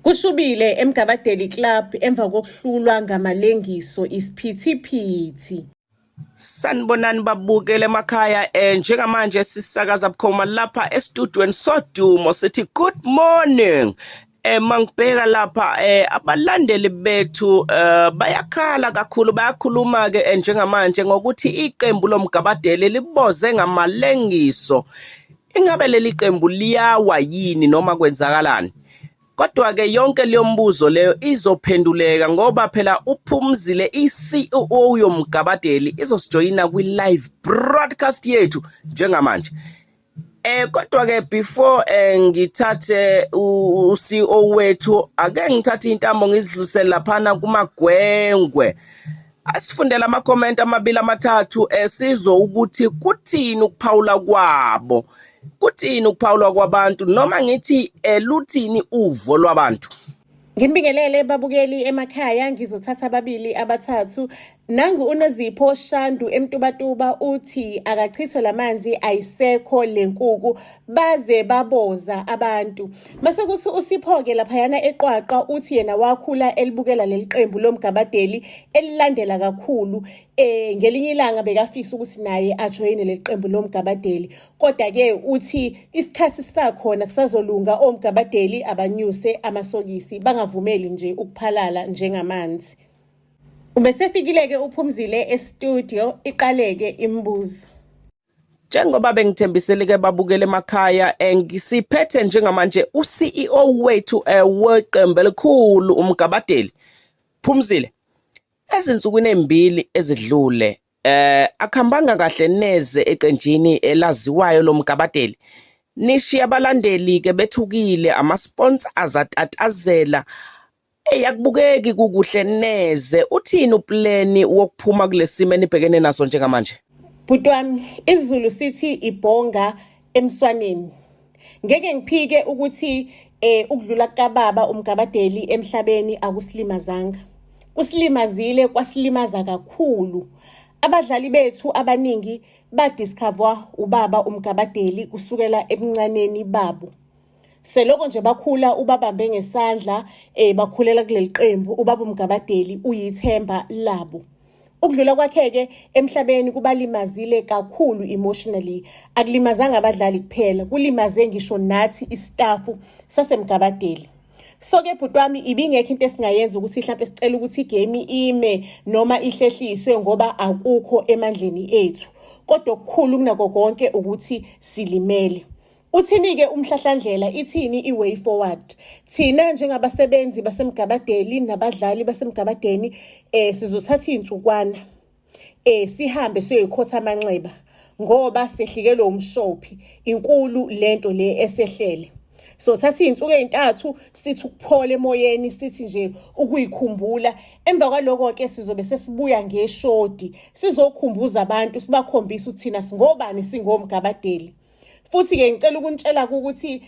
Kushubile eMgabadeli Club emva kokuhlulwa ngamalengiso isiphithiphithi. Sanibonani babukele emakhaya njengamanje sisakaza bukhoma lapha estudweni sodumo sithi good morning. Mangibheka lapha abalandeli bethu bayakhala kakhulu bayakhuluma ke njengamanje ngokuthi iqembu loMgabadeli liboze ngamalengiso. Ingabe leli qembu liyawa yini noma kwenzakalani? Kodwa ke yonke leyo mbuzo leyo izophenduleka ngoba phela uPhumzile iCEO yoMgabadeli izosijoyina kwi-live broadcast yethu njengamanje. Kodwa ke before ngithathe uCEO wethu ake ngithathe intambo ngizidlulisele laphana kumagwengwe. Asifundela ama-comment amabili amathathu sizwe ukuthi kuthini ukuphawula kwabo. Kuthini ukuphawulwa kwabantu noma ngithi luthini uvo lwabantu? Ngimbingelele babukeli emakhaya, ngizothatha ababili abathathu. Nangu uNozipho Shandu eMtubatuba uthi akachithwe lamanzi ayisekho lenkuku baze baboza abantu. Mase kuthi uSipho-ke laphayana eQwaqwa uthi yena wakhula elibukela leli qembu loMgabadeli elilandela kakhulu. Ngelinye ilanga bekafisa ukuthi naye ajoyine leli qembu loMgabadeli. Kodwa ke uthi isikhathi sakhona kusazolunga oMgabadeli abanyuse amasokisi bangavumeli nje ukuphalala njengamanzi. Ubesefikile-ke uPhumzile estudio, iqaleke imibuzo. Njengoba bengithembisele-ke babukele emakhaya ngisiphethe njengamanje uCEO wethu weqembu elikhulu uMgabadeli. Phumzile, ezinsukwini embili ezidlule akuhambanga kahle neze eqenjini elaziwayo loMgabadeli. Nishiya abalandeli-ke bethukile, ama-sponsors atatazela. Yakubukeki kukuhle neze. Uthini uplani wokuphuma kulesimo enibhekene naso njengamanje? Bhuti wami, isiZulu sithi ibhonga emswaneni. Ngeke ngiphike ukuthi ukudlula kababa uMgabadeli emhlabeni akusilimazanga. Kusilimazile, kwasilimaza kakhulu. Abadlali bethu abaningi badiscover ubaba uMgabadeli kusukela ebuncaneni babo. Seloko nje bakhula ubabambe ngesandla bakhulela kuleli qembu ubaba uMgabadeli uyithemba labo. Ukudlula kwakhe-ke emhlabeni kubalimazile kakhulu emotionally. Akulimazanga abadlali kuphela, kulimaze ngisho nathi istafu saseMgabadeli. So-ke bhuti wami ibingekho into esingayenza ukuthi mhlawumbe sicela ukuthi igame ime noma ihlehliswe ngoba akukho emandleni ethu. Kodwa okukhulu kunakho konke ukuthi silimele. Uthini-ke umhlahlandlela, ithini i-way forward? Thina njengabasebenzi baseMgabadeli nabadlali baseMgabadeni sizothatha iy'nsukwana sihambe siyoyikhotha amanxeba ngoba sehlikelwe umshophi. Inkulu lento le esehlele. So thatha iy'nsuku ey'ntathu sithi ukuphola emoyeni, sithi nje ukuyikhumbula. Emva kwaloko-ke sizobe sesibuya ngeshodi sizokhumbuza abantu, sibakhombisa ukuthi thina singobani singoMgabadeli. Futhi-ke ngicela ukunitshela ukuthi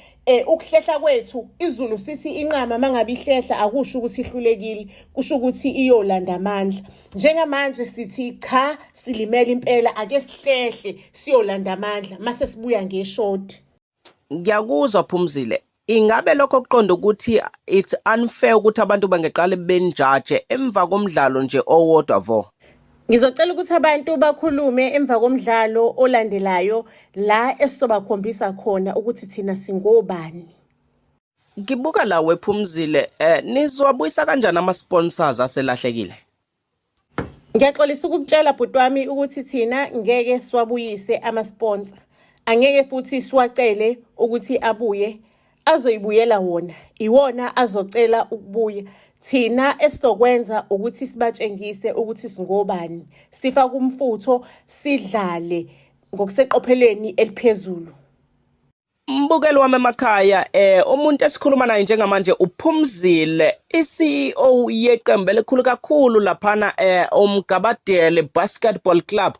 ukuhlehla kwethu isiZulu sithi inqama mangabe ihlehla akusho ukuthi ihlulekile, kusho ukuthi iyolanda amandla. Njengamanje sithi cha, silimele impela, ake sihlehle siyolanda amandla mase sibuya ngeshodi. Ngiyakuzwa Phumzile. Ingabe lokho kuqonda ukuthi it's unfair ukuthi abantu bangeqala benjaje emva komdlalo nje owodwa vo? Ngizocela ukuthi abantu bakhulume emva komdlalo olandelayo la esisobakhombisa khona ukuthi thina singobani. Ngibuka la wePhumzile, nizowabuyisa kanjani ama-sponsors aselahlekile? Ngiyaxolisa ukukutshela bhuti wami ukuthi thina ngeke siwabuyise ama-sponsor. Angeke futhi siwacele ukuthi abuye, azoyibuyela wona. Iwona azocela ukubuya. Thina esizokwenza ukuthi sibatshengise ukuthi singobani. Sifaka umfutho, sidlale ngokuseqophelweni eliphezulu. Mbukeli wami emakhaya, umuntu esikhuluma naye njengamanje uPhumzile, iCEO yeqembu elikhulu kakhulu laphana uMgabadeli Basketball Club.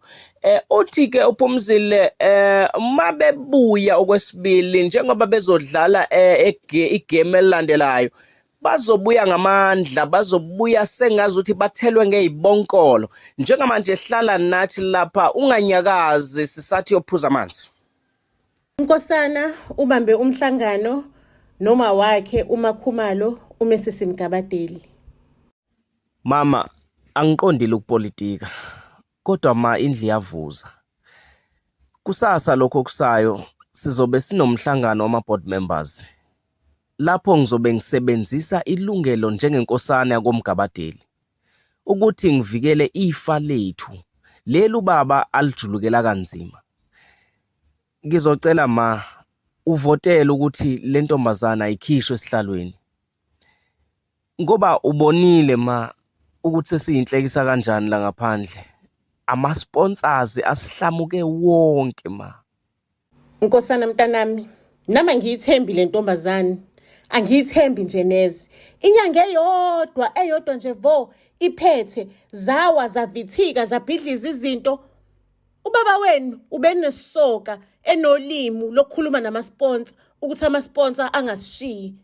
Uthi-ke uPhumzile mabebuya okwesibili njengoba bezodlala igame elilandelayo, bazobuya ngamandla, bazobuya sengazi ukuthi bathelwe ngey'bonkolo. Njengamanje hlala nathi lapha unganyakazi sisathi yophuza amanzi. Nkosana ubambe umhlangano noma wakhe uMakhumalo uMrs Mgabadeli. Mama, angiqondile ukupolitika. Kodwa ma indli yavuza. Kusasa lokho kusayo sizobe sinomhlangano wama-board members. Lapho ngizobe ngisebenzisa ilungelo njengenkosana yakoMgabadeli ukuthi ngivikele ifa lethu leli ubaba alijulukela kanzima. Ngizocela ma uvotele ukuthi le ntombazana ayikhishwe esihlalweni. Ngoba ubonile ma ukuthi sesiyinhlekisa kanjani la ngaphandle. Ama-sponsors asihlamuke wonke ma. Nkosana mntanami, nama ngiyithembi le ntombazane. Angiyithembi nje neze. Inyanga eyodwa nje vo iphethe zawa zavithika zabhidliza izinto. Ubaba wenu ubenesisoka enolimu lokukhuluma nama-sponsor ukuthi ama-sponsor angasishiyi.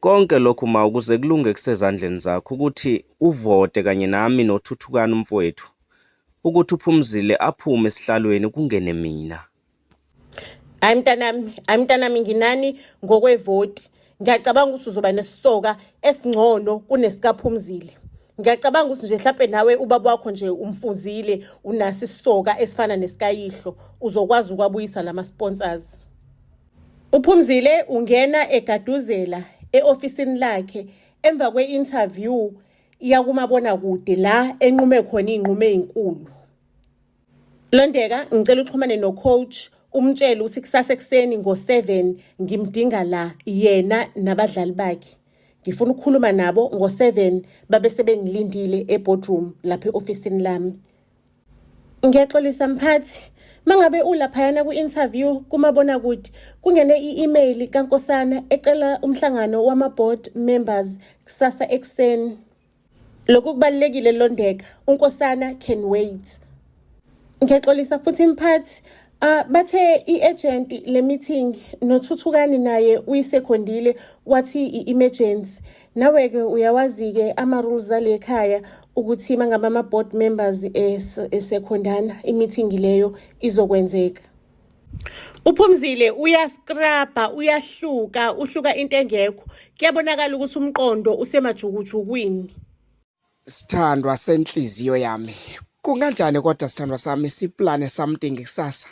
Konke lokhu ma ukuze kulunge kusezandleni zakho ukuthi uvote kanye nami noThuthukani umfowethu ukuthi uPhumzile aphume esihlalweni kungene mina. Hayi mntanami nginani ngokwevoti. Ngiyacabanga ukuthi uzoba nesisoka esingcono kunesikaPhumzile. Ngiyacabanga ukuthi nje mhlawumbe nawe ubaba wakho nje umfuzile unasi isisoka esifana nesikayihlo uzokwazi ukwabuyisa lama-sponsors. uPhumzile ungena egaduzela e-ofisini lakhe emva kwe-interview yakumabona kude la enqume khona iy'nqumo ey'nkulu. Londeka ngicela uxhumane no-coach umtshele ukuthi kusasa ekuseni ngo-7 ngimdinga la yena nabadlali bakhe. Ngifuna ukukhuluma nabo ngo-7 babe sebengilindile e-boardroom lapha e-ofisini lami. Ngiyaxolisa mphathi, mangabe ulaphayana ku-interview kumabona kude kungene i-email kankosana ecela umhlangano wama-board members kusasa ekuseni. Lokhu kubalulekile Londeka, unkosana can wait. Ngiyaxolisa futhi mphathi, bathe i-agent le meeting noThuthukani naye uyisekhondile wathi i-emergency. Nawe-ke uyawazi-ke ama-rules alekhaya ukuthi mangabe ama-board members esekhondana i-meeting leyo izokwenzeka. uPhumzile uyaskrabha, uhluka into engekho. Kuyabonakala ukuthi umqondo usemajukujukwini. Sithandwa senhliziyo yami. Kunganjani kodwa sithandwa sami siplane something kusasa?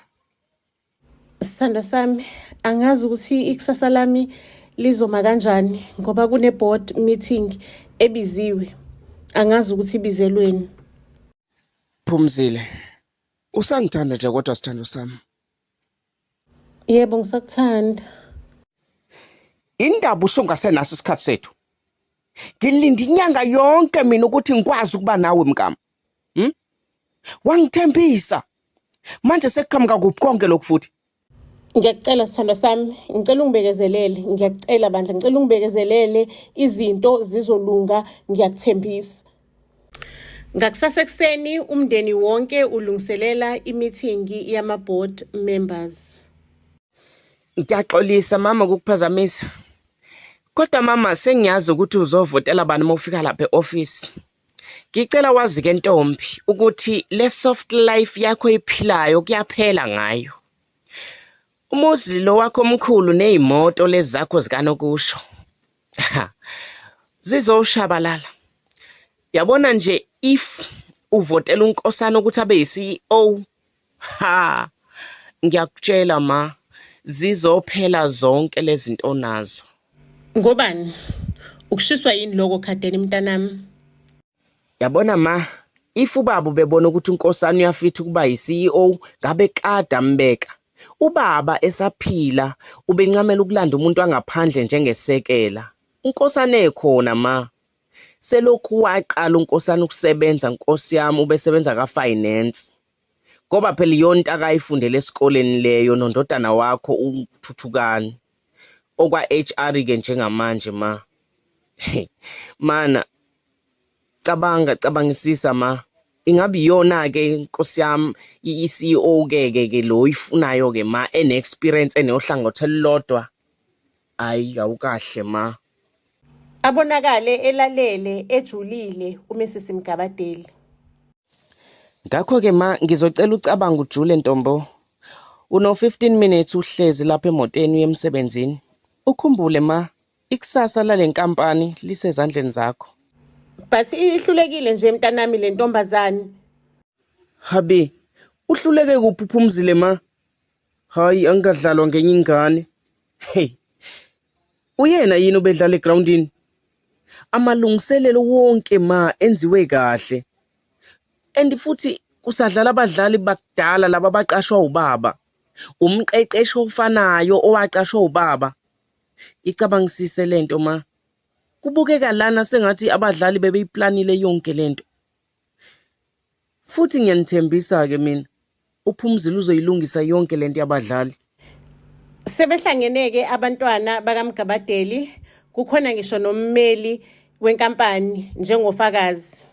Sithandwa sami, angazi ukuthi ikusasa lami lizoma kanjani ngoba kune-board meeting ebiziwe. Angazi ukuthi ibizelweni. Phumzile, usangithanda nje kodwa sithandwa sami. Yebo ngisakuthanda. Indaba usungasenaso isikhathi sethu. Ngilinda inyanga yonke mina ukuthi ngikwazi ukuba nawe mkama. Wangithembisa. Manje sekuqhamuka kuphi konke lokhu futhi? Ngiyakucela sithandwa sami, ngicela ungibekezelele, ngiyacela bandla, ngicela ungibekezelele izinto zizolunga, ngiyakuthembisa. Ngakusasa ekuseni umndeni wonke ulungiselela i-meeting yama-board members. Ngiyaxolisa mama ukukuphazamisa. Kodwa mama sengiyazi ukuthi uzovotela bani mawufika lapha e-office. Ngicela wazi ke ntombi ukuthi le soft life yakho iphilayo kuyaphela ngayo. Umuzi lo wakho omkhulu nezimoto lezi zakho zikanokusho. Zizoshabalala. Yabona nje if uvotela unkosana ukuthi abe yi-CEO. Ngiyakutshela ma zizophela zonke lezi zinto nazo. Ngobani? Ukushiswa yini lokho khadeni mntanami? Yabona ma, if ubaba bebona ukuthi unkosana uyafitha ukuba yi-CEO ngabe kade ambeka. Ubaba esaphila ubencamela ukulanda umuntu angaphandle njengesekela. Unkosana ekhona ma. Selokhu waqala unkosana ukusebenza Nkosi yami ubesebenza ka-finance. Ngoba phela yonke akayifundele esikoleni leyo nondodana wakho uThuthukani. Okwa HR ke njengamanje ma. Mana cabangisisa ma. Ingabe iyona ke Nkosi yami i-CEO ke lo ifunayo ke ma ene-experience enohlangothi elilodwa. Hayi awukahle ma. Abonakale elalele ejulile uMrs Mgabadeli. Ngakho ke ma ngizocela ucabanga ujule ntombo. Uno 15 minutes uhlezi lapha emotweni uyemsebenzini. Ukhumbule ma Ikusasa lale nkampani lisezandleni zakho. But ihlulekile nje mntanami le ntombazane. Habe, uhluleke kuphi uphumzile ma? Hayi angadlalwa ngenye ingane. Hey. Uyena yini obedlala egroundini? Amalungiselelo wonke ma enziwe kahle. And futhi kusadlala abadlali bakudala laba abaqashwa ubaba. Umqeqesho ofanayo owaqashwa ubaba. Icabangisise lento ma. Kubukeka lana sengathi abadlali bebeyiplanile yonke lento. Futhi ngiyanithembisa ke mina uphumzile uzoyilungisa yonke lento yabadlali. Sebehlangeneke abantwana bakaMgabadeli, kukhona ngisho nommeli wenkampani njengofakazi.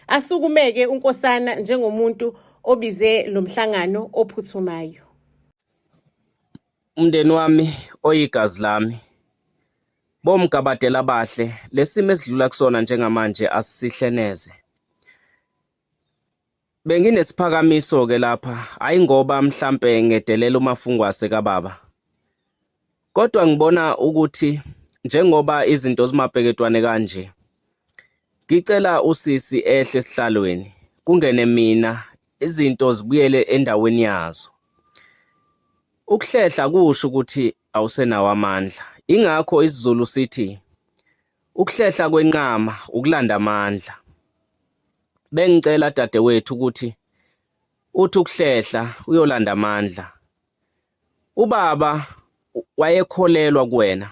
Asukumeke uNkosana njengomuntu obize lo mhlangano ophuthumayo. Umndeni wami oyigazi lami. Bomgabadela abahle, lesimo esidlula kusona njengamanje asisihleneze. Benginesiphakamiso ke lapha, hayi ngoba mhlambe ngedelela umafungwase kababa. Kodwa ngibona ukuthi njengoba izinto zimabheketwane kanje, ngicela usisi ehle esihlalweni, kungene mina, izinto zibuyele endaweni yazo. Ukuhlehla kusho ukuthi awusenawo amandla. Ingakho isiZulu sithi ukuhlehla kwenqama ukulanda amandla. Bengicela dadewethu ukuthi uthi ukuhlehla uyolanda amandla. Ubaba wayekholelwa kuwena.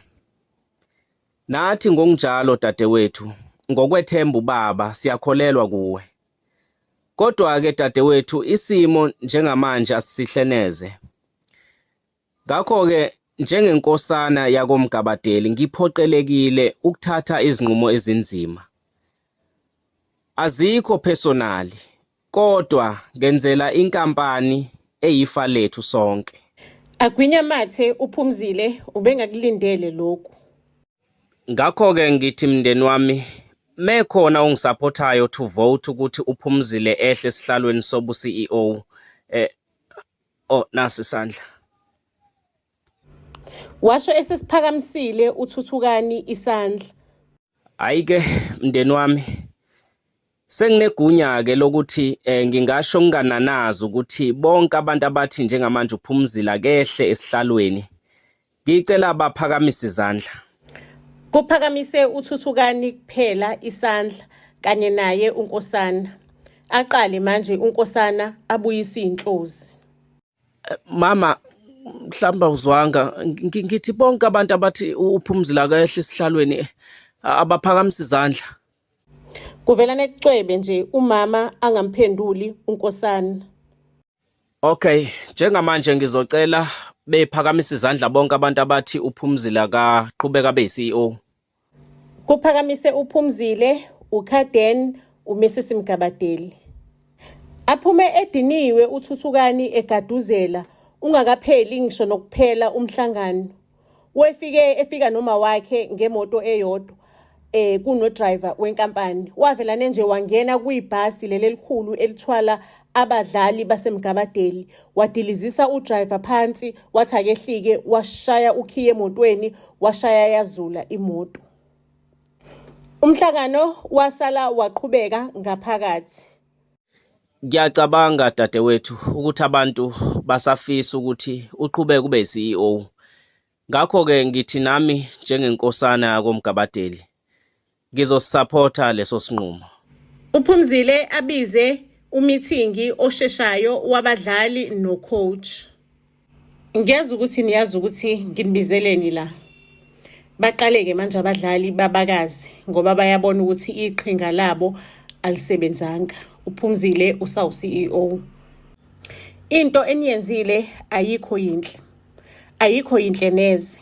Nathi ngokunjalo dadewethu, ngokwethemba ubaba siyakholelwa kuwe. Kodwa ke dadewethu isimo njengamanje asisihleneze. Ngakho ke njengenkosana yakoMgabadeli ngiphoqelekile ukuthatha izinqumo ezinzima. Azikho personally, kodwa ngenzela inkampani eyifa lethu sonke. Agwinya mathe uphumzile ubengakulindele lokhu. Ngakho ke ngithi mndeni wami, mekhona ongisupportayo to vote ukuthi uphumzile ehle esihlalweni sobu CEO, nasi isandla. Washo esesiphakamisile uThuthukani isandla. Hayi ke mndeni wami, senginegunya ke lokuthi ngingasho ngingananazi ukuthi bonke abantu abathi njengamanje uphumzila kehle esihlalweni, ngicela baphakamise izandla. Kuphakamise uThuthukani kuphela isandla kanye naye uNkosana. Aqale manje uNkosana abuyise inhlozi. Mama, mhlamba uzwanga, ngithi bonke abantu abathi uphumzila kahle esihlalweni abaphakamisa izandla. Kuvela necwebe nje umama angamphenduli uNkosana. Okay, njengamanje ngizocela bephakamisa izandla bonke abantu abathi uphumzila kaqhubeka beyi-CEO. Kuphakamise uphumzile, uKaden, uMrs Mgabadeli. Aphume ediniwe uThuthukani egaduzela ungakapheli ngisho nokuphela umhlangano. Efika noma wakhe ngemoto eyodwa kuno driver wenkampani. Wavelane nje wangena kuyibhasi leli elikhulu elithwala abadlali baseMgabadeli. Wadilizisa udriver phansi, wathi akehlike, washaya ukhiye emotweni, washaya yazula imoto. Umhlangano wasala waqhubeka ngaphakathi. Ngiyacabanga dadewethu ukuthi abantu basafisa ukuthi uqhubeke ube yi-CEO. Ngakho ke ngithi nami njengenkosana yakoMgabadeli ngizosupporta leso sinqumo. Uphumzile abize umithingi osheshayo wabadlali no-coach. Ngiyazi ukuthi niyazi ukuthi nginibizeleni la. Baqaleke manje abadlali babakazi ngoba bayabona ukuthi iqhinga labo alisebenzanga. Uphumzile usawu-CEO. Into eniyenzile ayikho yinhle. Ayikho yinhle neze.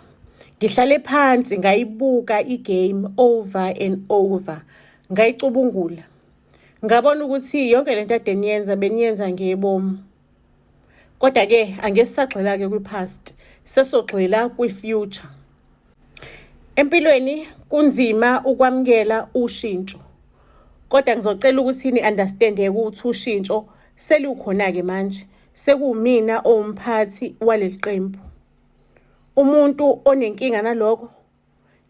Ngihlale phansi ngayibuka igame over and over. Ngayicubungula. Ngabona ukuthi yonke lento ade niyenza beniyenza ngebomu. Kodwa ke angesisagxila ke kwi-past, sesogxila kwi-future. Empilweni kunzima ukwamukela ushintsho. Kodwa ngizocela ukuthi ni-understand ukuthi ushintsho selukhona ke manje. Sekuwumina owumphathi waleli qembu. Umuntu onenkinga naloko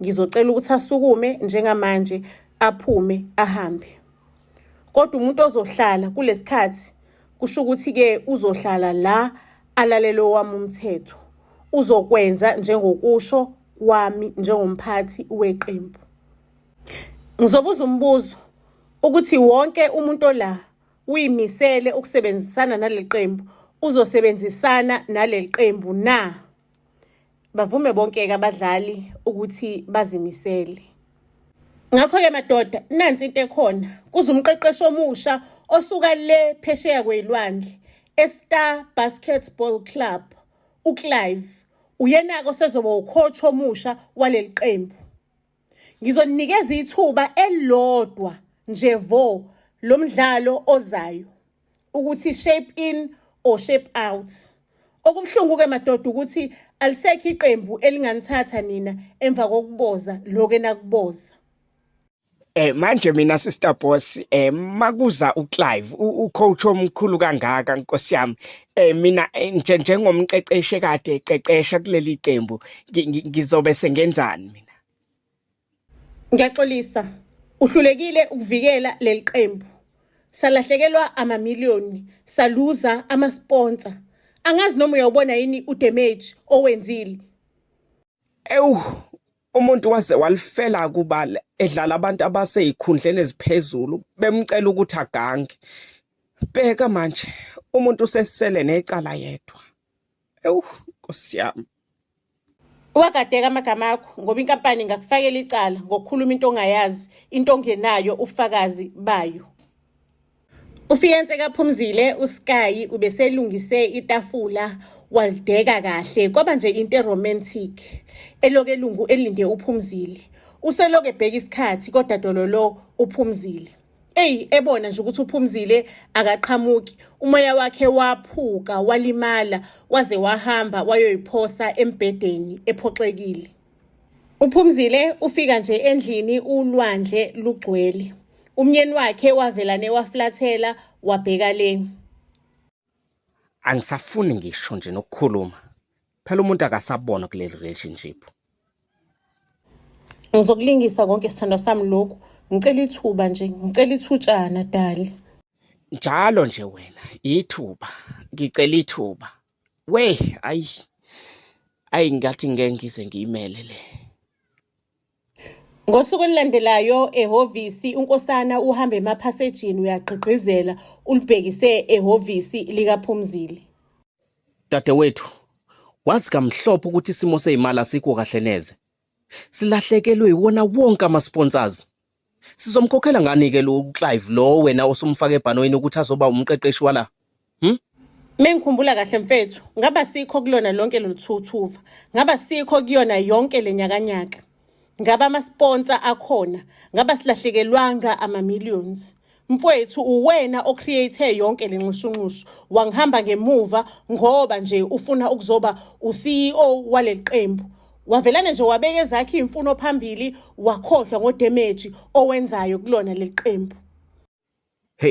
ngizocela ukuthi asukume njengamanje aphume ahambe. Kodwa umuntu ozohlala kulesikhathi kusho ukuthi-ke uzohlala la alalele wami umthetho. Uzokwenza njengokusho kwami njengomphathi weqembu. Ngizobuza umbuzo ukuthi wonke umuntu la uyimisele ukusebenzisana naleli qembu, uzosebenzisana naleli qembu na? Bavume bonke-ke abadlali ukuthi bazimisele. Ngakho-ke madoda, nansi into ekhona. Kuze umqeqeshi omusha osuka le phesheya kwey'lwandle eStar Basketball Club, uClive. Uyena-ke osezoba ucoach omusha waleli qembu. Ngizoninikeza ithuba elilodwa nje vo lomdlalo ozayo ukuthi shape in or shape out. Okubuhlungu-ke madoda ukuthi alisekho iqembu elinganithatha nina emva kokuboza lokho enakuboza. Manje mina Sister Boss, makuza uClive, ucoach omkhulu kangaka Nkosi yami. Mina njengomqeqeshi ekade eqeqesha kuleli qembu, ngizobe sengenzani mina? Ngiyaxolisa, uhlulekile ukuvikela leli qembu. Salahlekelwa amamiliyoni, saluza ama-sponsor. Angazi noma uyawubona yini udamage owenzile. Umuntu waze walifela kuba edlala abantu abaseyikhundleni eziphezulu bemcela ukuthi agange. Bheka manje, umuntu usesele necala yedwa. Nkosi yami. Uwagadeka amagama akho ngoba inkampani ingakufakela icala ngokukhuluma into ongayazi, into ongenayo ubufakazi bayo. Ufiyense kaPhumzile uSky ubeselungise itafula walideka kahle kwaba nje into romantic. Eloke elungu elinde uPhumzile. Useloke ebheka isikhathi kodwa dololo uPhumzile. Ebona nje ukuthi uPhumzile akaqhamuki, umoya wakhe waphuka, walimala, waze wahamba wayoyiphosa embhedeni ephoxekile. uPhumzile ufika nje endlini ulwandle lugcwele. Umyeni wakhe wavelane waflathela wabheka le. Angisafuni ngisho nje nokukhuluma. Phela umuntu akasabona kuleli relationship. Ngizokulingisa konke sithando sami lokhu. Ngicela ithuba nje, ngicela ithutshana dali. Njalo nje wena, ithuba. Ngicela ithuba. Ayi ngathi ngeke ngize ngiyimele le. Ngosuku olulandelayo ehhovisi unkosana uhamba emaphasejini uyagqigqizela ulibhekise ehhovisi likaPhumzile. Dadewethu, wazi kamhlophe ukuthi isimo sezimali asikho kahle neze. Silahlekelwe iwona wonke ama-sponsors. Sizomkhokhela ngani-ke lo uClive lo wena osumfaka ebhanweni ukuthi azoba umqeqeshi wala? Mengikhumbula kahle mfethu, ngaba sikho kulona lonke loluthuthuva. Ngaba sikho kuyona yonke lenyakanyaka. Ngaba ama-sponsor akhona, ngaba silahlekelwanga ama-millions. Mfowethu uwena ocreate yonke lenxushunxushu, wangihamba ngemuva ngoba nje ufuna ukuzoba uCEO waleli qembu. Wavelana nje wabeka ezakhe imfuno phambili, wakhohlwa ngodamage owenzayo kulona leli qembu.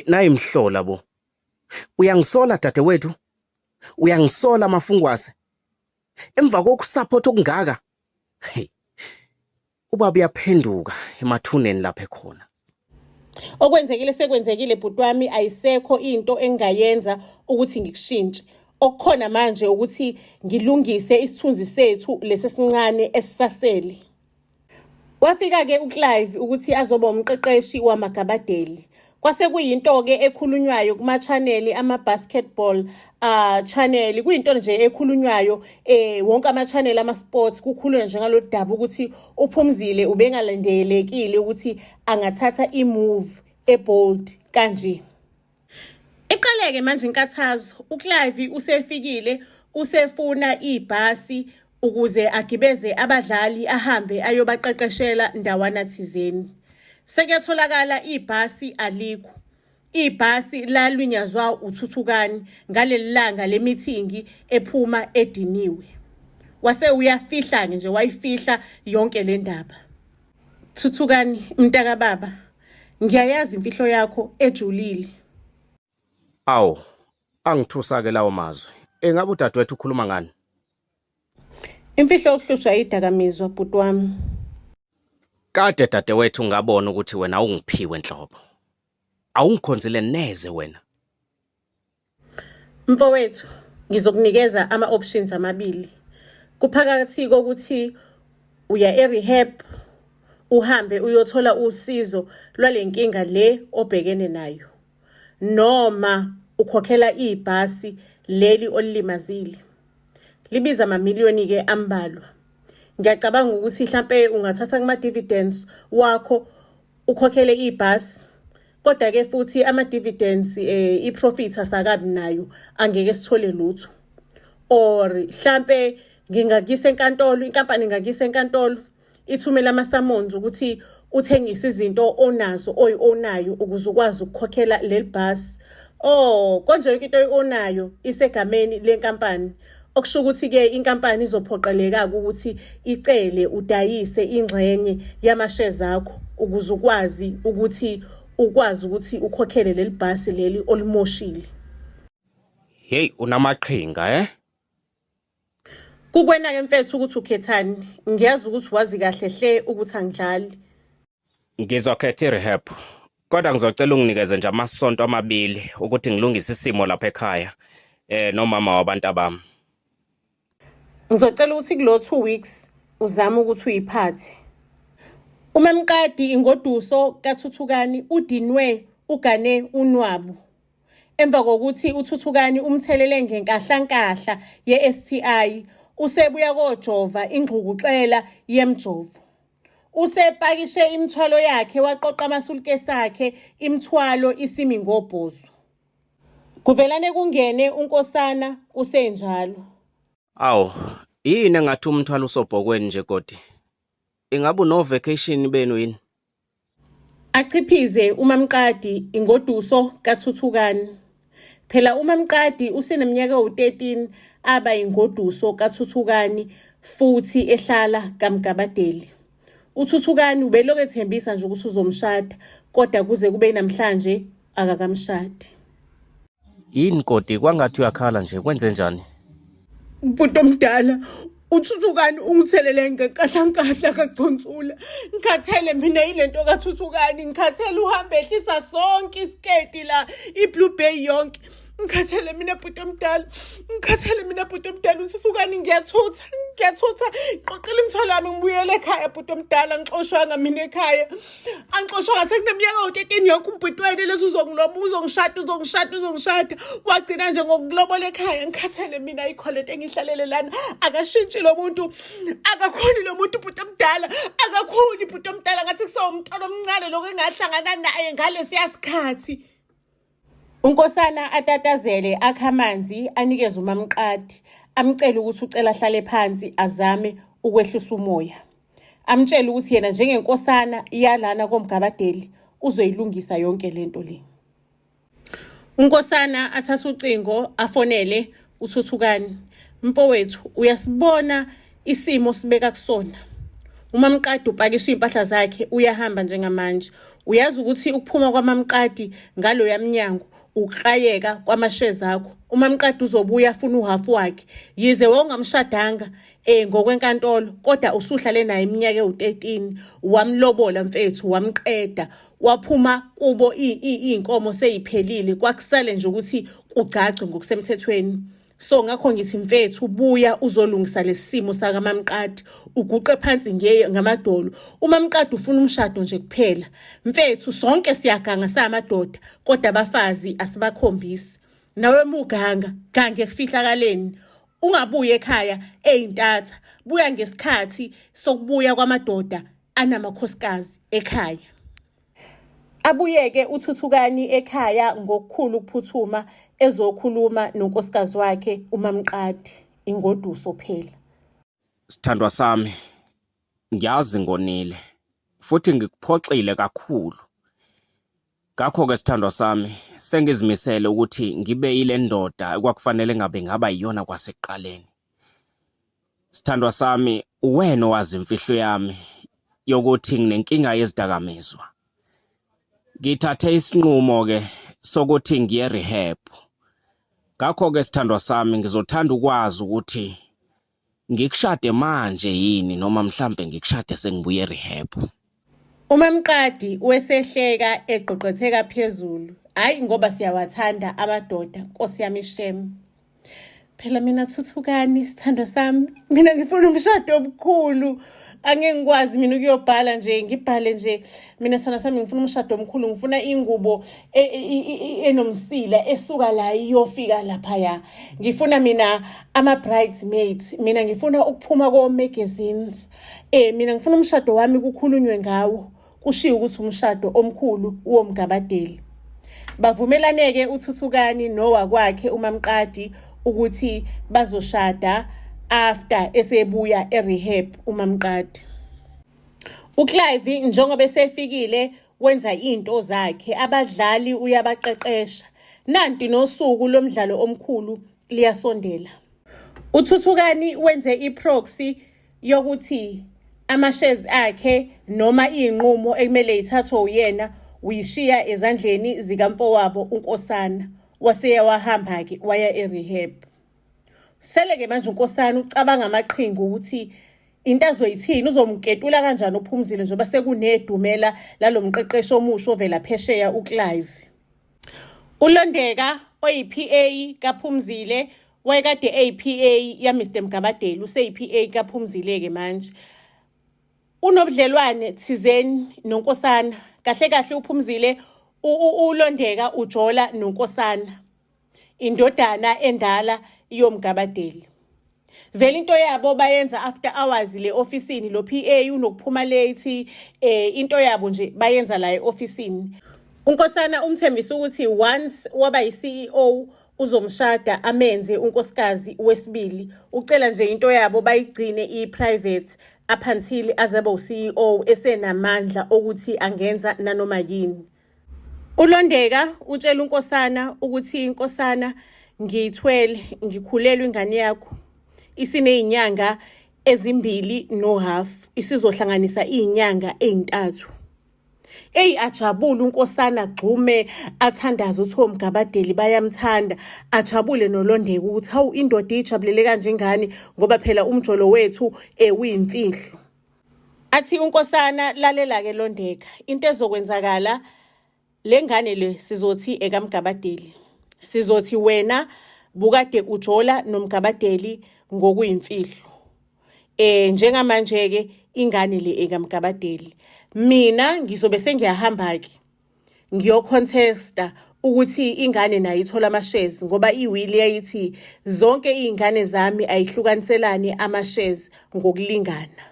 Nayi mhlola bo. Uyangisola dadewethu? Uyangisola mafungwase? Emva kokusupport okungaka? Ubaba uyaphenduka emathuneni lapha ekhona. Okwenzekile sekwenzekile bhuti wami, ayisekho into engayenza ukuthi ngikushintshe. Okukhona manje ukuthi ngilungise isithunzi sethu lesesincane esisasele. Wafika-ke uClive ukuthi azoba umqeqeshi wamagabadeli. Kwase kuyinto-ke ekhulunywayo kuma-channel ama-basketball channel. Kuyinto nje ekhulunywayo wonke ama-channel ama-sports kukhulunywa nje ngalo daba ukuthi uPhumzile ubengalandelekile ukuthi angathatha i-move ebold kanje. Iqaleke manje inkathazo. uClive usefikile, usefuna ibhasi ukuze agibeze abadlali ahambe ayobaqeqeshela ndawana thizeni. Sekuyatholakala ibhasi alikho. Ibhasi lalwinyazwa uThuthukani ngaleli langa lemithingi ephuma ediniwe. Wase uyafihla-ke nje, wayifihla yonke le ndaba. Thuthukani mntaka baba, ngiyayazi imfihlo yakho ejulile. Awu, angithusa-ke lawo mazwi. Ngabe udadewethu ukhuluma ngani? Imfihlo yokuhlushwa idakamizwa bhuti wami. Kade dadewethu ngabona ukuthi wena awungiphiwe enhlobo. Awungikhonzile neze wena. Mfowethu, ngizokunikeza ama-options amabili. Kuphakathi kokuthi uya e-rehab, uhambe uyothola usizo lwale nkinga le obhekene nayo. Noma ukhokhela ibhasi leli olilimazile. Libiza amamiliyoni-ke ambalwa. Ngiyacabanga ukuthi mhlampe ungathatha kuma-dividends wakho ukhokhele ibhasi. Kodwa-ke futhi ama-dividends i-profit asakabi nayo angeke sithole lutho. Or mhlampe ngingakuyisa enkantolo, inkampani ingakuyisa enkantolo ithumela ama-summons ukuthi uthengise izinto onazo oyi-onayo ukuze ukwazi ukukhokhela leli bhasi. Konje yonke into oyi-onayo isegameni lenkampani. Okusho ukuthi-ke inkampani izophoqeleka ukuthi icele udayise ingxenye yamashares akho ukuze ukwazi ukuthi ukhokhele leli bhasi leli olimoshile. Hey, unamaqhinga Kukwena-ke mfethu ukuthi ukhethani. Ngiyazi ukuthi wazi kahle hle ukuthi angidlali. Ngizokhetha i-rehab. Kodwa ngizocela unginikeze nje amasonto amabili ukuthi ngilungise isimo lapha ekhaya nomama wabantu abami. Ngizocela ukuthi kulo 2 weeks uzame ukuthi uyiphathe. UMamqadi ingoduso kaThuthukani udinwe ugane unwabu. Emva kokuthi uThuthukani umthelele ngenkahla ye-STI, usebuya kojova ingxukuxela yemjovo. Usepakishe imithwalo yakhe waqoqa amasulkesi akhe, imithwalo isimi ngobhozo. Kuvelane kungene unkosana kusenjalo. Awu, yini engathi umthwalo usobhokweni nje kodwa? Ingabe no vacation benu yini? Achiphize uMamqadi ingoduso kaThuthukani. Phela uMamqadi useneminyaka u13 aba ingoduso kaThuthukani futhi ehlala kaMgabadeli. uThuthukani ubelokhu ethembisa nje ukuthi uzomshada kodwa kuze kube namhlanje akakamshadi. Yini kodi kwangathi uyakhala nje kwenze njani? Bhuti omdala, uThuthukani ungithelele ngenkahla kaConsula. Ngikhathele mina ilento kaThuthukani, ngikhathele uhambe ehlisa sonke isketi la iBlue Bay yonke. Ngikhathele mina bhuti omdala. uThuthukani ngiyathutha. Qoqela imithwalo yami ngibuyele ekhaya bhuti omdala, ngixoshwanga mina ekhaya. Angixoshwanga sekuneminyaka u13 yonke umbhitweni lezi uzongishada. Wagcina nje ngokulobola ekhaya. Ngikhathele mina iquality engihlalele lana. Akashintshi lo muntu. Akakhoni lo muntu bhuti omdala. Akakhoni bhuti omdala ngathi kusawumntwana omncane lokho engahlangana naye ngalesiya sikhathi. Unkosana atatazele akha amanzi anikeze uMamqadi, amcela ukuthi ucela ahlale phansi azame ukwehlisa umoya. Amtshela ukuthi yena njengenkosana iyalana koMgabadeli uzoyilungisa yonke lento le. Unkosana athatha ucingo afonele uThuthukani. Mfowethu, uyasibona isimo sibeka kusona. uMamqadi upakisha impahla zakhe uyahamba njengamanje. Uyazi ukuthi ukuphuma kwaMamqadi ngalo yamnyango ukrayeka kwamashares akho. uMamqadi uzobuya afuna uhafu wakhe. Yize wongamshadanga ngokwenkantolo kodwa usuhlale naye iminyaka u13, wamlobola mfethu, wamqeda, waphuma kubo inkomo seyiphelile, kwakusale nje ukuthi kugcagcwe ngokusemthethweni. So ngakho ngithi mfethu buya uzolungisa lesimo saka Mamqadi, uguqe phansi ngamadolo. uMamqadi ufuna umshado nje kuphela. Mfethu sonke siyaganga samadoda kodwa abafazi asibakhombisi. Nawe muganga gange kufihlakaleni. Ungabuye ekhaya eyintatha, buya ngesikhathi sokubuya kwamadoda anamakhosikazi ekhaya. Abuyeke uThuthukani ekhaya ngokukhulu ukuphuthuma ezokhuluma nonkosikazi wakhe uMamqadi, ingoduso phela. Sithandwa sami, ngiyazi ngonile futhi ngikuphoxile kakhulu. Ngakho-ke sithandwa sami, sengizimisele ukuthi ngibe ile ndoda ekwakufanele ngaba yiyona kwasekuqaleni. Sithandwa sami, wena owazi imfihlo yami yokuthi nginenkinga yezidakamizwa. Ngithathe isinqumo-ke sokuthi ngiye rehab. Ngakho-ke sithandwa sami, ngizothanda ukwazi ukuthi ngikushade manje yini noma mhlambe ngikushade sengibuye rehab. UMamqadi wesehleka eqoqotheka phezulu. Hayi ngoba siyawathanda amadoda, Nkosi yami Shem. Phela mina Thuthukani sithandwa sami, mina ngifuna umshado omkhulu. Angeke ngikwazi mina ukuyobhala nje, ngibhale nje. Mina sithandwa sami ngifuna umshado omkhulu, ngifuna ingubo enomsila esuka la iyofika laphaya. Ngifuna mina ama-bridesmaids, mina ngifuna ukuphuma ko-magazines. Mina ngifuna umshado wami kukhulunywe ngawo. Kushiwo ukuthi umshado omkhulu womgabadeli. Bavumelane-ke uThuthukani nowakwakhe uMamqadi ukuthi bazoshada after esebuya erehab uMamqadi. UClive njengoba esefikile wenza into zakhe, abadlali uyabaqeqesha. Nanti nosuku lomdlalo omkhulu liyasondela. uThuthukani wenze iproxy yokuthi ama-shares akhe noma iy'nqumo ekumele ithathwe uyena uyishiya ezandleni zikamfowabo uNkosana. Wahamba-ke waya erehab. Sele-ke manje uNkosana ucabanga amaqhinga ukuthi into azoyithini, uzomketula kanjani uPhumzile njengoba sekunedumela lalo mqeqeshi omusha ovela phesheya uClive. uLondeka oyi-PA kaPhumzile wayekade eyi-PA yaMr Mgabadeli, useyi-PA kaPhumzile-ke manje. Unobudlelwane thizeni noNkosana. Kahle kahle uPhumzile uLondeka ujola noNkosana, indodana endala yomgabadeli. Vele into yabo bayenza after hours le ofisini, lo PA unokuphuma late, into yabo nje bayenza la e-ofisini. uNkosana umthembisa ukuthi once waba yi-CEO uzomshada amenze unkosikazi wesibili. Ucela nje into yabo bayigcine i-private up until azabe u-CEO esenamandla ukuthi angenza nanoma yini. uLondeka utshela uNkosana ukuthi iNkosana ngiyithwele, ngikhulelwe ingane yakho. Isiney'nyanga ezimbili no-half, isizohlanganisa iy'nyanga ey'ntathu. Ajabule uNkosana, gxume athandaze ukuthi omgabadeli bayamthanda. Ajabule noLondeka ukuthi hawu indoda ijabulele kanje ingane ngoba phela umjolo wethu uyimfihlo. Athi uNkosana, lalela-ke Londeka, into ezokwenzakala le ngane le sizothi ekaMgabadeli. Sizothi wena bukade ujola noMgabadeli ngokuyimfihlo. Njengamanje-ke ingane le ekaMgabadeli. Mina ngizobe sengiyahamba-ke ngiyocontesta ukuthi ingane nayo ithola ama-shares ngoba iwili yayithi zonke iy'ngane zami ayihlukaniselane ama-shares ngokulingana.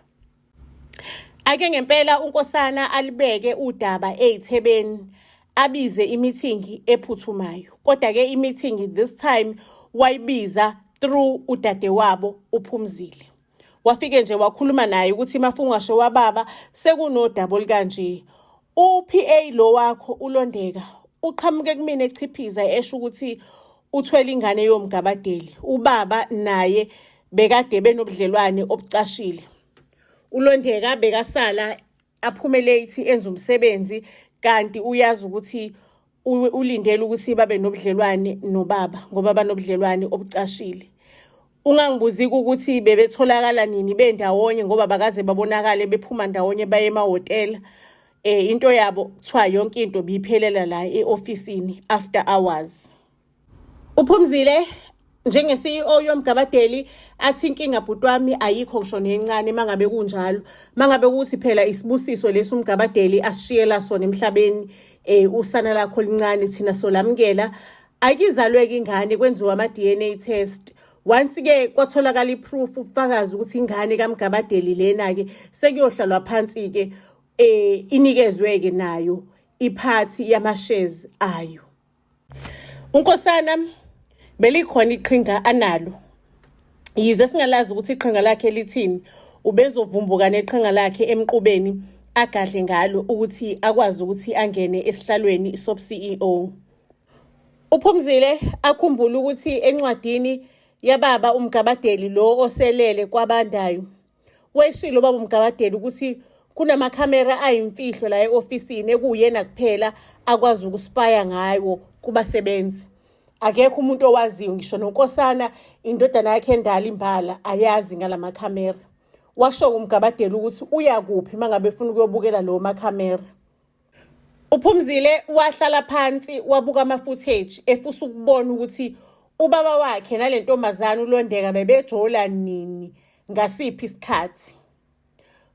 Ake ngempela uNkosana alibeke udaba eYithebeni, abize imithingi ephuthumayo. Kodwa-ke imithingi this time wayibiza through udadewabo uPhumzile. Wafike nje wakhuluma naye ukuthi mafungasho wababa sekunodaba olukanje. UPA lo wakho uLondeka uqhamuke kumina echiphiza esho ukuthi uthwele ingane yomgabadeli. Ubaba naye bekade benobudlelwane obucashile. uLondeka bekasala aphume late enza umsebenzi kanti uyazi ukuthi ulindele ukuthi babe nobudlelwane nobaba ngoba banobudlelwane obucashile. Ungangibuzi ukuthi bebetholakala nini bendawonye ngoba bakaze babonakale bephuma ndawonye baye emahhotela. Into yabo kuthiwa yonke into biyiphelela la e-ofisini after hours. uPhumzile njenge-CEO yomgabadeli athi inkinga bhuti wami ayikho ngisho nencane mangabe kunjalo. Mangabe ukuthi phela isibusiso lesi umgabadeli asishiyela sona emhlabeni, usana lakho lincane thina solamukela. Akizalwe-ke ingane kwenziwa ama-DNA test. Once-ke kwatholakala iproof ubufakazi ukuthi ingane kaMgabadeli lena-ke sekuyohlalwa phansi-ke inikezwe-ke nayo iphathi yama-shares ayo. uNkosana belikhona iqhinga analo, yize singalazi ukuthi iqhinga lakhe lithini. Ubezovumbuka neqhinga lakhe emqubeni agadle ngalo ukuthi akwazi ukuthi angene esihlalweni sobu-CEO. uPhumzile akhumbula ukuthi encwadini yababa uMgabadeli lo oselele kwabandayo weshilo baba uMgabadeli ukuthi kunamakhamera ayimfihlo la e-ofisini ekuyena kuphela akwazi ukuspaya ngayo kubasebenzi. Akekho umuntu owaziyo, ngisho noNkosana indodana yakhe endala imbala ayazi ngalamakhamera. washo uMgabadeli ukuthi uya kuphi mangabe efuna ukuyobukela lo makhamera. uPhumzile wahlala phansi wabuka ama-footage efisa ukubona ukuthi ubaba wakhe nale ntombazane uLondeka bebejola nini ngasiphi isikhathi.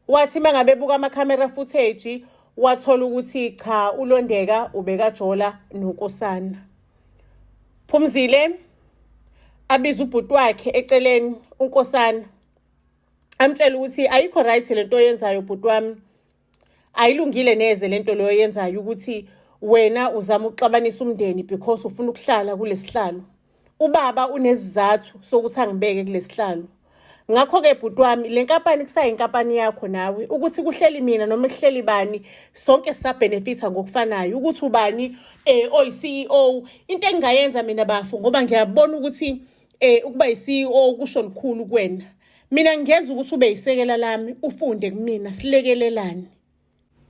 Wathi mangabe ebuka amakhamera footage wathola ukuthi cha uLondeka ubekajola noNkosana. Phumzile abiza ubhuti wakhe eceleni uNkosana amtshela ukuthi ayikho right lento oyenzayo bhuti wami, ayilungile neze lento leyo yenzayo ukuthi wena uzama ukuxabanisa umndeni because ufuna ukuhlala kulesihlalo. Ubaba unesizathu sokuthi angibeke kulesihlalo. Ngakho-ke bhuti wami, le nkampani kusayinkampani yakho nawe, ukuthi kuhleli mina noma kuhleli bani sonke sisabhenefitha ngokufanayo. Ukuthi ubani oyi-CEO, into engingayenza mina bafo ngoba ngiyabona ukuthi ukuba yi-CEO kusho lukhulu kuwena. Mina ngenza ukuthi ube yisekela lami, ufunde kumina, silekelelane.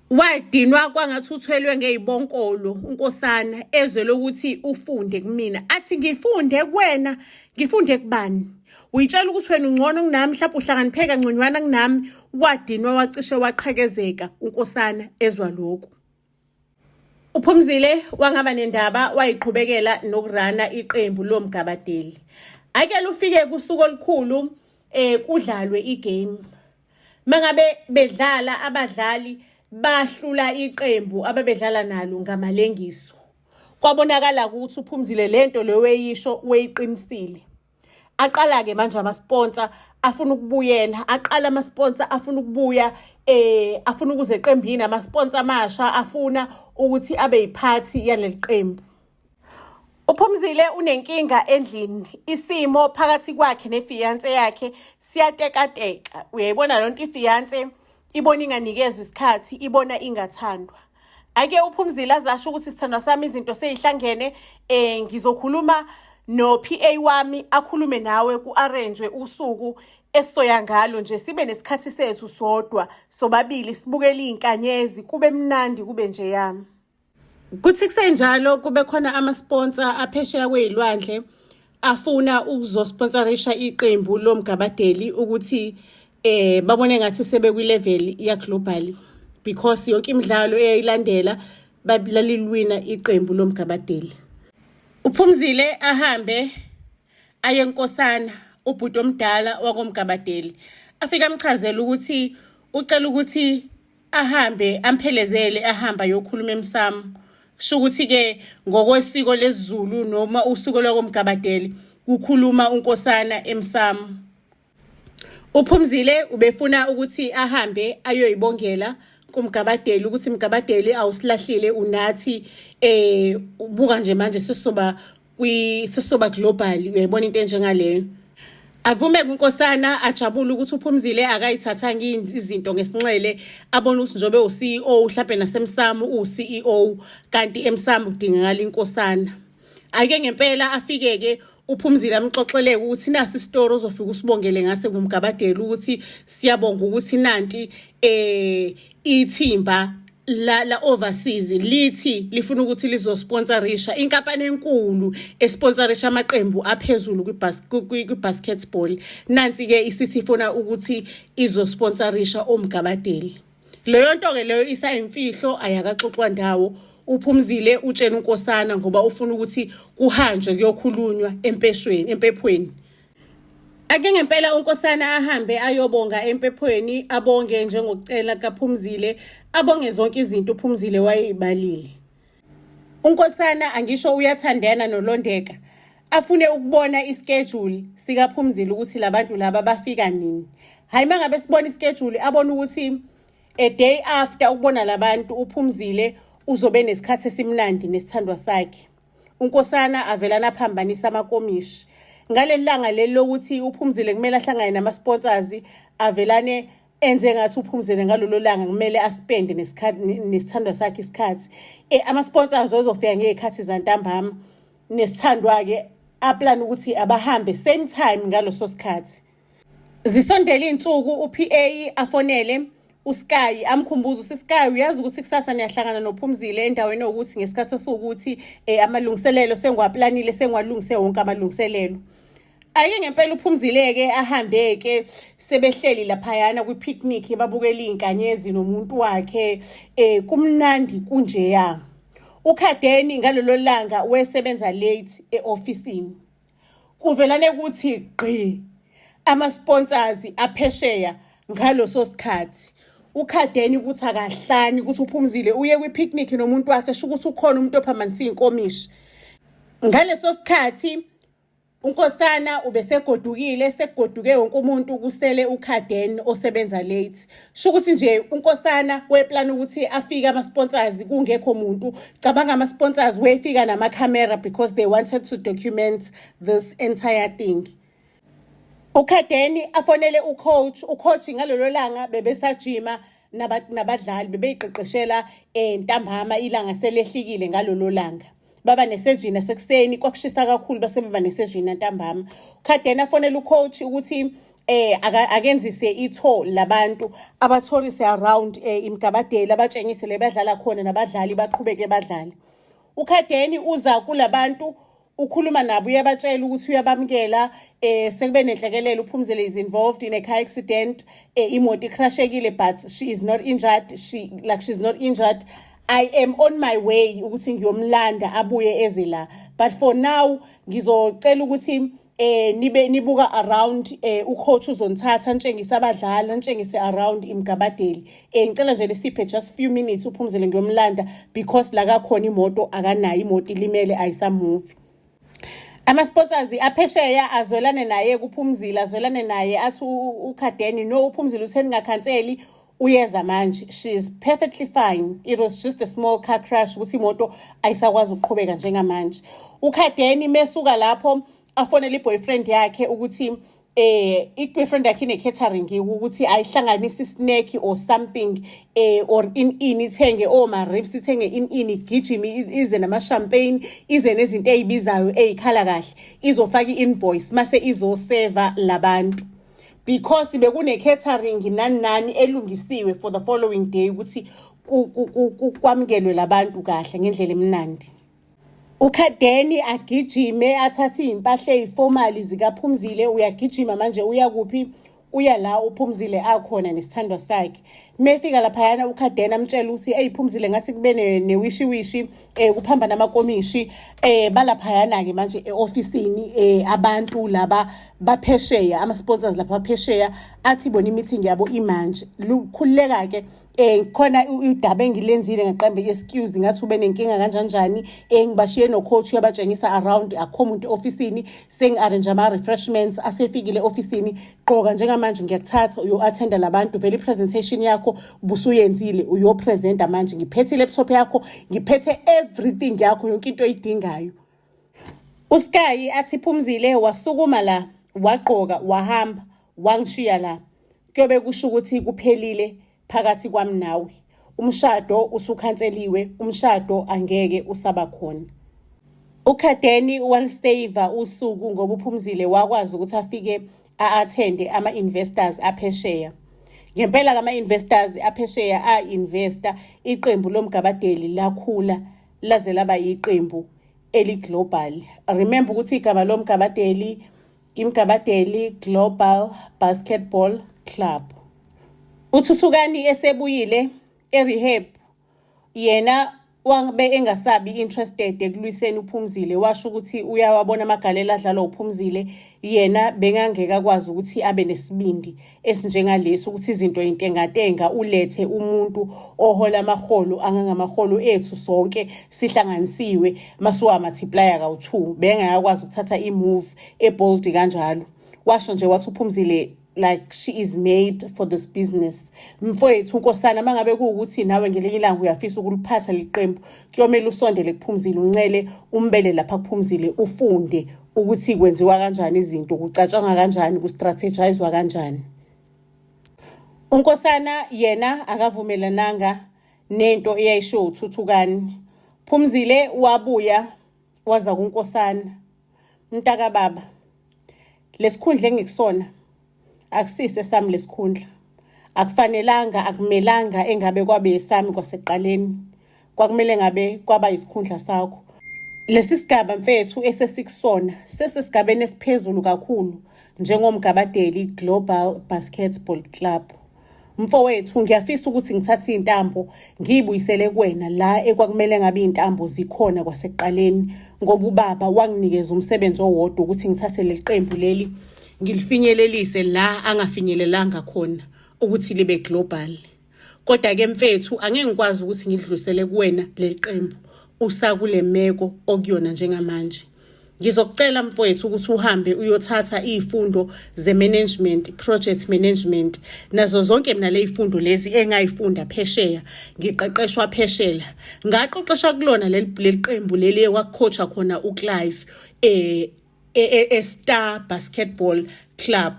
Wadinwa kwangathi uthwelwe ngey'bonkolo uNkosana ezwe lokuthi ufunde kumina. Athi ngifunde kuwena, ngifunde kubani? Uyitshela ukuthi wena ungcono kunami, mhlawumbe uhlakanipheka ngconywana kunami. Wadinwa wacishe waqhekezeka uNkosana ezwa lokhu. uPhumzile wangaba nendaba wayiqhubekela nokurana iqembu loMgabadeli. Ake lufike kusuku olukhulu kudlalwe igame. Mangabe bedlala abadlali bahlula iqembu ababedlala nalo ngamalengiso. Kwabonakala ukuthi uPhumzile lento leyo weyisho weyiqinisile. Aqala ke manje ama-sponsor afuna ukubuyela, aqala ama-sponsor afuna ukubuya afuna ukuze eqembini ama-sponsor amasha afuna ukuthi abe yiphathi yaleli qembu. uPhumzile unenkinga endlini, isimo phakathi kwakhe nefiance yakhe siyatekateka. Uyayibona lonto ifiance ibona inganikezwe isikhathi, ibona ingathandwa. Ake uPhumzile azasho ukuthi sithandwa sami izinto seyihlangene, ngizokhuluma no-PA wami akhulume nawe ku-arrange usuku esisoya ngalo nje sibe nesikhathi sethu sodwa sobabili sibukele izinkanyezi kube mnandi kube nje yami. Kuthi kusenjalo kube khona ama-sponsor aphesheya kwezilwandle afuna ukuzosponsorisha iqembu loMgabadeli ukuthi babone ngathi sebekwi-level ya global because yonke imidlalo eyayilandela balalilwina iqembu loMgabadeli. uPhumzile ahambe aye eNkosana ubhuti omdala wakoMgabadeli afika amchazela ukuthi ucela ukuthi ahambe amphelezele ahamba yokhuluma emsamo. Sho ukuthi ke ngokwesiko lesiZulu noma usuku lwakoMgabadeli kukhuluma uNkosana emsamo. uPhumzile ubefuna ukuthi ahambe ayoyibongela kuMgabadeli ukuthi Mgabadeli awusilahlile unathi ubuka nje manje sesisoba global. Uyayibona into enjengaleyo. Avume kuNkosana ajabule ukuthi uPhumzile akayithathanga izinto ngesinxele, abona ukuthi njobe uCEO mhlawumbe nasemsamo uCEO kanti emsamo kudingakala iNkosana. Ake ngempela afike ke uPhumzile amxoxeleke ukuthi nasi isitori ozofika usibongele ngase kuMgabadeli ukuthi siyabonga ukuthi nanti ithimba la overseas lithi lifuna ukuthi lizosponsorisha inkampani enkulu esponsorisha amaqembu aphezulu kwi-basketball. Nansi ke isithi ifuna ukuthi izosponsorisha oMgabadeli. Leyo nto ke leyo isayimfihlo ayakaxoxwa ndawo. uPhumzile utshena uNkosana ngoba ufuna ukuthi kuhanjwe kuyokhulunywa empephweni. Ake ngempela uNkosana ahambe ayobonga empephweni, abonge njengokucela kaPhumzile, abonge zonke izinto uPhumzile wayeyibalile. uNkosana angisho uyathandana noLondeka, afune ukubona ischedule sikaPhumzile ukuthi labantu laba bafika nini. Hayi mangabe sibona ischedule abona ukuthi a day after ukubona labantu uPhumzile uzobe nesikhathi esimnandi nesithandwa sakhe. uNkosana avelana aphambanisa amakomishi. Ngaleli langa leli lokuthi uPhumzile kumele ahlangane nama-sponsors, avelane enze ngathi uPhumzile ngalolo langa kumele aspende nesithandwa sakhe isikhathi. Ama-sponsors ozofika ngezikhathi zantambama nesithandwa-ke aplan ukuthi abahambe same time ngaloso sikhathi. Zisondela iy'nsuku uPA afonele uSky amkhumbuza ukuthi Sky uyazi ukuthi kusasa niyahlangana noPhumzile endaweni ukuthi ngesikhathi sokuthi amalungiselelo sengiwaplanile sengiwalungise wonke amalungiselelo. Ake ngempela uPhumzile-ke ahambe-ke sebehleli laphayana kwi-picnic babukela iy'nkanyezi nomuntu wakhe kumnandi kunjeya. UKhadeni ngalolo langa wesebenza late e-ofisini. Kuvelane ukuthi gqi ama-sponsors aphesheya ngaloso sikhathi. UKhadeni ukuthi akahlanyi ukuthi uPhumzile uye kwi-picnic nomuntu wakhe sho ukuthi ukhona umuntu ophamanisa iy'nkomishi. Ngaleso sikhathi uNkosana ubesegodukile sekugoduke wonke umuntu kusele uKhadeni osebenza late. Sho ukuthi nje uNkosana weplan ukuthi afike ama-sponsors kungekho muntu. Cabanga ama-sponsors wefika nama-camera because they wanted to document this entire thing. uKhadeni afonele ucoach ngalolo langa bebesajima nabadlali bebeyiqeqeshela ntambama ilanga selehlikile ngalolo langa. Baba nesejina sekuseni kwakushisa kakhulu base baba nesejina ntambama. uKhadeni afonela ucoach ukuthi akenzise itho labantu abathorise around iMgabadeli abatshengise le badlala khona nabadlali baqhubeke badlale. uKhadeni uza kulabantu ukhuluma nabo uyabatshela ukuthi uyabamkela sekube nenhlekelelo uPhumzile is involved in a car accident imoto ikrashekile but she is not injured she's not injured. I am on my way ukuthi ngiyomlanda abuye eze la but for now ngizocela ukuthi nibuka around ucoach uzonithatha ntshengisa abadlali ntshengise around iMgabadeli. Ngicela nje lesiphe just few minutes uPhumzile ngiyomlanda because la kakhona imoto akanayo imoto ilimele ayisamove. Ama-sponsors aphesheya azwelane naye kuPhumzile azwelane naye athi uKhadeni no uPhumzile utheni ngakhanseli uyeza manje she is perfectly fine it was just a small car crash ukuthi imoto ayisakwazi ukuqhubeka njengamanje. uKhadeni mesuka lapho afonela iboyfriend yakhe ukuthi i-boyfriend yakhe ine-catering ukuthi ayihlanganise snack or something or ithenge oma-ribs ithenge igijime ize nama-champagne ize nezinto ey'bizayo ey'khala kahle izofaka i-invoice mase izoseva labantu because bekune-catering nani elungisiwe for the following day ukuthi kwamukelwe labantu kahle ngendlela emnandi. uKhadeni agijime athathe iy'mpahla ey'formali zikaPhumzile uyagijima manje uya kuphi uya la uPhumzile akhona nesithandwa sakhe. Mefika laphayana uKhadeni amtshela ukuthi Phumzile ngathi kube newishiwishi kuphamba namakomishi balaphayana-ke manje e-ofisini abantu laba baphesheya ama-sponsors lapha baphesheya athi bona i-meeting yabo imanje. Lukhululeka-ke khona udaba engilenzile ngaqambe excuse ngathi ube nenkinga kanjani ngibashiye no-coach uyabatshengisa around akho umuntu e-ofisini sengi-arrange ama-refreshments asefikile e-ofisini gqoka njengamanje ngiyakuthatha uyo-attenda labantu vele i-presentation yakho busuyenzile uyopresenta manje ngiphethe i-laptop yakho ngiphethe everything yakho yonke into oyidingayo. uSky athi Phumzile wasukuma la wagqoka wahamba wangishiya la kuyobe kusho ukuthi kuphelile phakathi kwami nawe umshado usukhanseliwe umshado angeke usaba khona. uKhadeni walisave usuku ngoba uPhumzile wakwazi ukuthi afike a-attende ama-investors aphesheya. Ngempela kama-investors aphesheya a-investor iqembu loMgabadeli lakhula laze laba yiqembu eli-global. Remember ukuthi igama loMgabadeli iMgabadeli Global Basketball Club. uThuthukani esebuyile e-rehab yena wabe engasabi interested ekulwiseni uPhumzile washo ukuthi uyawabona amagalelo adlalwa uPhumzile yena bengangeka kwazi ukuthi abe nesibindi esinjengalesi ukuthi izinto intengatenga ulethe umuntu ohola amaholo angangamaholo ethu sonke sihlanganisiwe masuwa multiplier kawu2 bengayakwazi ukuthatha i-move ebold kanjalo. Washo nje wathi uPhumzile like she is made for this business. Mfowethu uNkosana mangabe kuukuthi nawe ngelinye ilanga uyafisa ukuliphatha liqembu kuyomela usondele kuPhumzile uncele umbele lapha kuPhumzile ufunde ukuthi kwenziwa kanjani izinto kucatshangwa kanjani kustrategizwa kanjani. uNkosana yena akavumelananga nento eyayisho uThuthukani. Phumzile wabuya waza kuNkosana mntaka baba lesikhundla engikusona akusise sami lesikhundla akufanelanga akumelanga engabe kwabe esami kwaseqaleni kwakumele ngabe kwaba isikhundla sakho Lesi sigaba mfethu esesikusona sesisigabeni esiphezulu kakhulu njengomgabadeli Global Basketball Club. Mfowethu, ngiyafisa ukuthi ngithathe iy'ntambo ngiyibuyisele kuwena la ekwakumele ngabe iy'ntambo zikhona kwasekuqaleni, ngoba ubaba wanginikeza umsebenzi owodwa ukuthi ngithathe leli qembu leli ngilifinyelelise la angafinyelelanga khona ukuthi libe global. Kodwa-ke mfethu, angeke ngikwazi ukuthi ngidlulisele kuwena leli qembu usakule meko okuyona njengamanje. Ngizokucela mfowethu ukuthi uhambe uyothatha iy'fundo ze-management, project management, nazo zonke mina ley'fundo lezi engayifunda phesheya, ngiqeqeshwa phesheya. Ngaqeqeshwa kulona leli qembu leli ekwakucoacha khona uClive Star Basketball Club.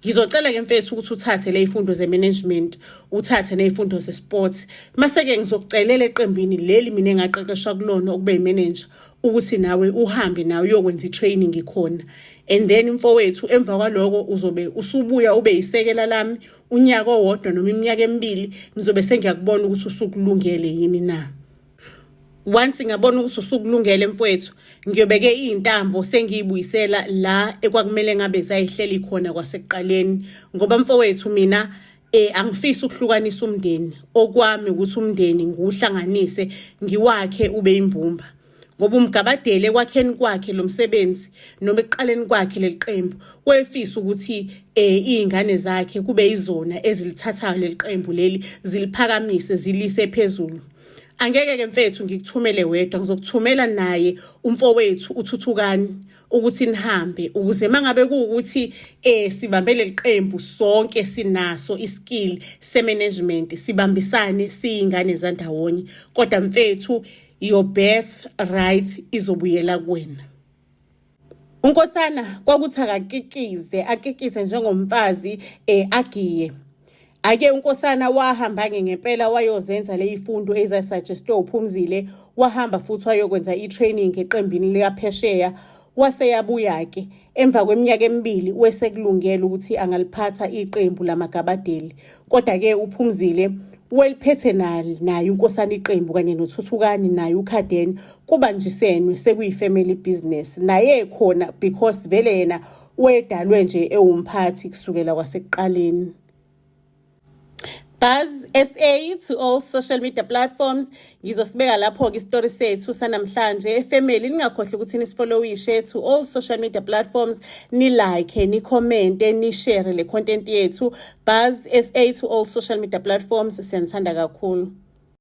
Ngizocela-ke mfethu ukuthi uthathe ley'fundo ze-management, uthathe ney'fundo ze-sports. Mase-ke ngizokucelela eqembini leli mina engaqeqeshwa kulona ukube yi-manager, ukuthi nawe uhambe nawe uyokwenza i-training khona. And then mfowethu, emva kwaloko uzobe usubuya ube yisekela lami unyaka owodwa noma iminyaka emibili, ngizobe sengiyakubona ukuthi usukulungele yini na. Once ngabona ukuthi usukulungele mfowethu, ngiyobeke iy'ntambo sengiyibuyisela la ekwakumele ngabe zayihleli khona kwasekuqaleni, ngoba mfowethu mina angifisi ukuhlukanisa umndeni. Okwami ukuthi umndeni ngiwuhlanganise ngiwakhe ube imbumba, ngoba umgabadeli ekwakheni kwakhe lo msebenzi noma ekuqaleni kwakhe leli qembu wefisa ukuthi iy'ngane zakhe kube yizona ezilithathayo leli qembu leli ziliphakamise zilise phezulu. Angeke-ke mfethu ngikuthumele wedwa, ngizokuthumela naye umfowethu uThuthukani ukuthi nihambe, ukuze mangabe kuwukuthi sibambe leli qembu sonke sinaso iskill se-management, sibambisane siyingane zandawonye. Kodwa mfethu, your birthright izobuyela kuwena. UNkosana kwakuthi akikize njengomfazi agiye. Ake uNkosana wahamba-ke ngempela wayozenza ley'fundo ezasuggestwe uPhumzile, wahamba futhi wayokwenza i-training eqembini likaphesheya. Waseyabuya-ke emva kweminyaka emibili wesekulungele ukuthi angaliphatha iqembu lamagabadeli. Kodwa-ke uPhumzile weliphethe naye uNkosana iqembu kanye noThuthukani naye uKhadeni, kubanjisenwe sekuyi-family business naye khona, because vele yena wedalwe nje ewumphathi kusukela kwasekuqaleni. Buzz SA to all social media platforms. Ngizosibeka lapho-ke isitori sethu sanamhlanje. Family, ningakhohlwa ukuthi nisifollowishe to all social media platforms, ni-like, ni-comment, ni-share le content yethu. Buzz SA to all social media platforms. Siyanithanda kakhulu.